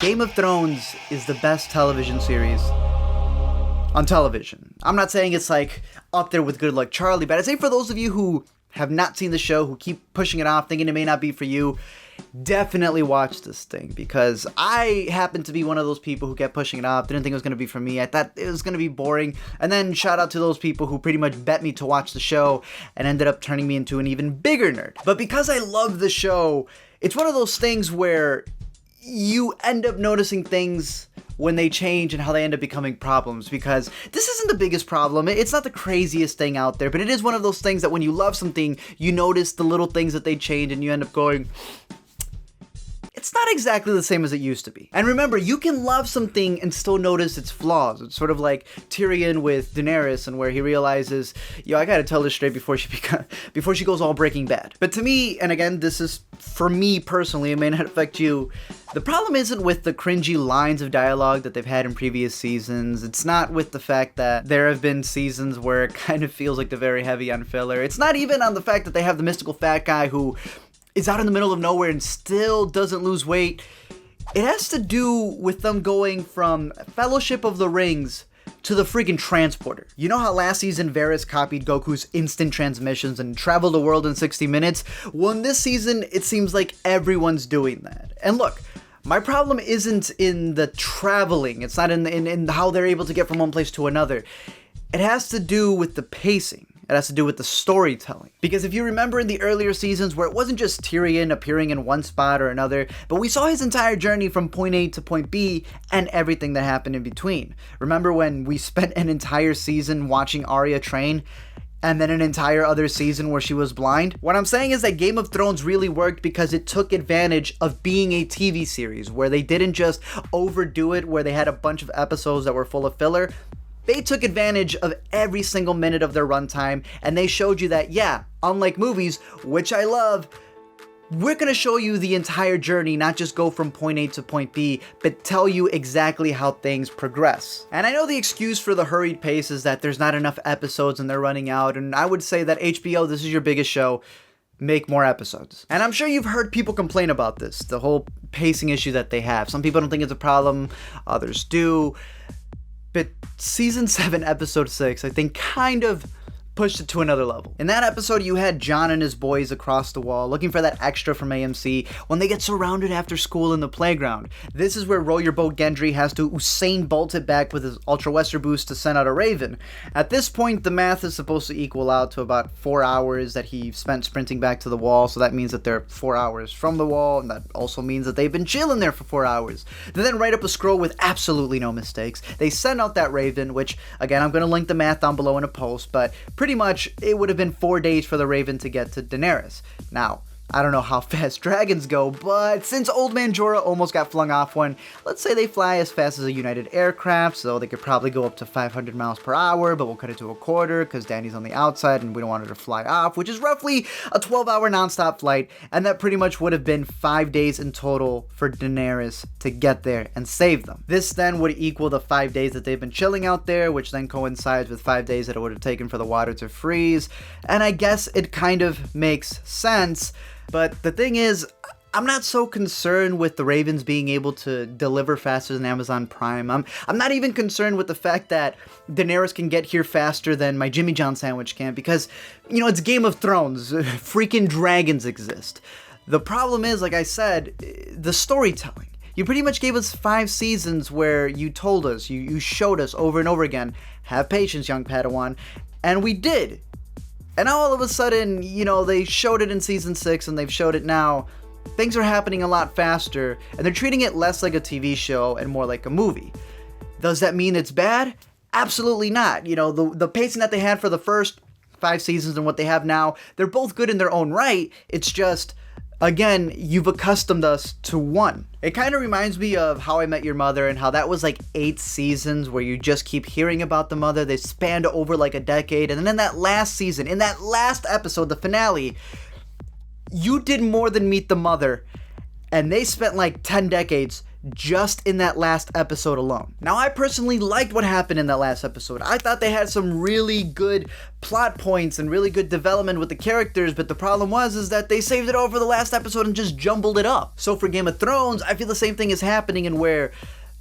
Game of Thrones is the best television series on television. I'm not saying it's like up there with Good Luck Charlie, but I'd say for those of you who have not seen the show, who keep pushing it off, thinking it may not be for you, definitely watch this thing, because I happen to be one of those people who kept pushing it off, didn't think it was going to be for me. I thought it was going to be boring, and then shout out to those people who pretty much bet me to watch the show and ended up turning me into an even bigger nerd. But because I love the show, it's one of those things where you end up noticing things when they change and how they end up becoming problems, because this isn't the biggest problem. It's not the craziest thing out there, but it is one of those things that when you love something, you notice the little things that they change and you end up going, it's not exactly the same as it used to be. And remember, you can love something and still notice its flaws. It's sort of like Tyrion with Daenerys, and where he realizes, I gotta tell this straight before she goes all Breaking Bad. But to me, and again, this is for me personally, it may not affect you, the problem isn't with the cringy lines of dialogue that they've had in previous seasons. It's not with the fact that there have been seasons where it kind of feels like they're very heavy on filler. It's not even on the fact that they have the mystical fat guy who is out in the middle of nowhere and still doesn't lose weight. It has to do with them going from Fellowship of the Rings to the freaking transporter. You know how last season Varys copied Goku's instant transmissions and traveled the world in 60 minutes? Well, in this season, it seems like everyone's doing that. And look, my problem isn't in the traveling. It's not in how they're able to get from one place to another. It has to do with the pacing. It has to do with the storytelling. Because if you remember in the earlier seasons where it wasn't just Tyrion appearing in one spot or another, but we saw his entire journey from point A to point B and everything that happened in between. Remember when we spent an entire season watching Arya train and then an entire other season where she was blind? What I'm saying is that Game of Thrones really worked because it took advantage of being a TV series where they didn't just overdo it, where they had a bunch of episodes that were full of filler. They took advantage of every single minute of their runtime, and they showed you that, unlike movies, which I love, we're going to show you the entire journey, not just go from point A to point B, but tell you exactly how things progress. And I know the excuse for the hurried pace is that there's not enough episodes and they're running out, and I would say that HBO, this is your biggest show, make more episodes. And I'm sure you've heard people complain about this, the whole pacing issue that they have. Some people don't think it's a problem, others do. But season 7, episode 6, I think kind of pushed it to another level. In that episode, you had Jon and his boys across the wall looking for that extra from AMC when they get surrounded after school in the playground. This is where Row Your Boat Gendry has to Usain Bolt it back with his Ultra Wester boost to send out a Raven. At this point, the math is supposed to equal out to about 4 hours that he spent sprinting back to the wall, so that means that they're 4 hours from the wall, and that also means that they've been chilling there for 4 hours. They then write up a scroll with absolutely no mistakes. They send out that Raven, which, again, I'm going to link the math down below in a post, but pretty much it would have been 4 days for the Raven to get to Daenerys. Now, I don't know how fast dragons go, but since Old Man Jorah almost got flung off one, let's say they fly as fast as a United aircraft, so they could probably go up to 500 miles per hour, but we'll cut it to a quarter because Dany's on the outside and we don't want her to fly off, which is roughly a 12-hour nonstop flight, and that pretty much would have been 5 days in total for Daenerys to get there and save them. This then would equal the 5 days that they've been chilling out there, which then coincides with 5 days that it would have taken for the water to freeze, and I guess it kind of makes sense. But the thing is, I'm not so concerned with the Ravens being able to deliver faster than Amazon Prime. I'm not even concerned with the fact that Daenerys can get here faster than my Jimmy John sandwich can, because, it's Game of Thrones. Freaking dragons exist. The problem is, like I said, the storytelling. You pretty much gave us 5 seasons where you told us, you showed us over and over again, have patience, young Padawan, and we did. And now all of a sudden, they showed it in season 6 and they've showed it now. Things are happening a lot faster and they're treating it less like a TV show and more like a movie. Does that mean it's bad? Absolutely not. The pacing that they had for the first 5 seasons and what they have now, they're both good in their own right. It's just, again, you've accustomed us to one. It kind of reminds me of How I Met Your Mother and how that was like 8 seasons where you just keep hearing about the mother. They spanned over like a decade. And then in that last season, in that last episode, the finale, you did more than meet the mother. And they spent like 10 decades just in that last episode alone. Now, I personally liked what happened in that last episode. I thought they had some really good plot points and really good development with the characters, but the problem is that they saved it all for the last episode and just jumbled it up. So for Game of Thrones, I feel the same thing is happening, in where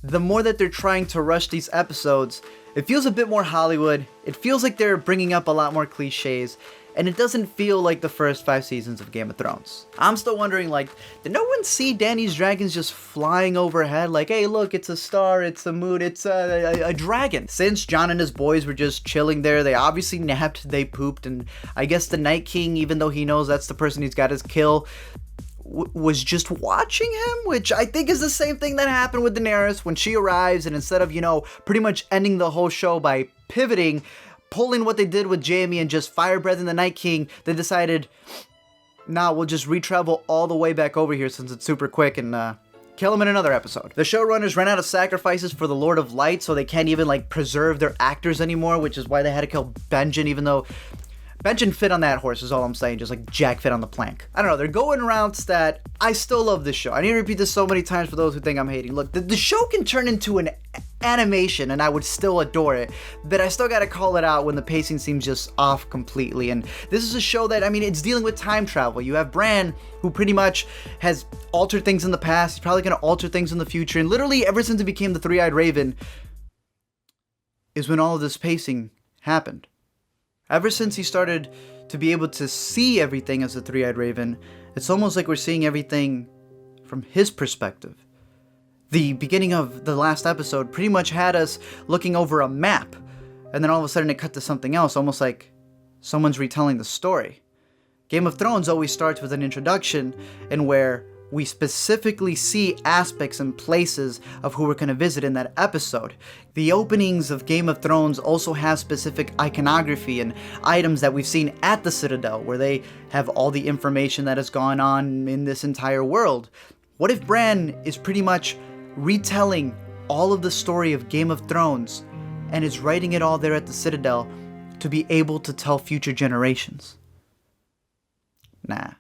the more that they're trying to rush these episodes, it feels a bit more Hollywood. It feels like they're bringing up a lot more cliches, and it doesn't feel like the first 5 seasons of Game of Thrones. I'm still wondering, like, did no one see Dany's dragons just flying overhead? Like, hey, look, it's a star, it's a moon, it's a dragon. Since Jon and his boys were just chilling there, they obviously napped, they pooped, and I guess the Night King, even though he knows that's the person he's got his kill, was just watching him, which I think is the same thing that happened with Daenerys when she arrives, and instead of, pretty much ending the whole show by pivoting, pulling what they did with Jaime and just fire breathing the Night King, they decided, nah, we'll just retravel all the way back over here since it's super quick and kill him in another episode. The showrunners ran out of sacrifices for the Lord of Light, so they can't even preserve their actors anymore, which is why they had to kill Benjen, even though Benjen fit on that horse is all I'm saying, just like Jack fit on the plank. I don't know, they're going routes that I still love this show. I need to repeat this so many times for those who think I'm hating. Look, the show can turn into an animation and I would still adore it, but I still gotta call it out when the pacing seems just off completely. And this is a show that, it's dealing with time travel. You have Bran, who pretty much has altered things in the past, he's probably gonna alter things in the future, and literally ever since he became the Three-Eyed Raven is when all of this pacing happened. Ever since he started to be able to see everything as a Three-Eyed Raven, it's almost like we're seeing everything from his perspective. The beginning of the last episode pretty much had us looking over a map, and then all of a sudden it cut to something else, almost like someone's retelling the story. Game of Thrones always starts with an introduction, and where we specifically see aspects and places of who we're going to visit in that episode. The openings of Game of Thrones also have specific iconography and items that we've seen at the Citadel, where they have all the information that has gone on in this entire world. What if Bran is pretty much retelling all of the story of Game of Thrones and is writing it all there at the Citadel to be able to tell future generations? Nah.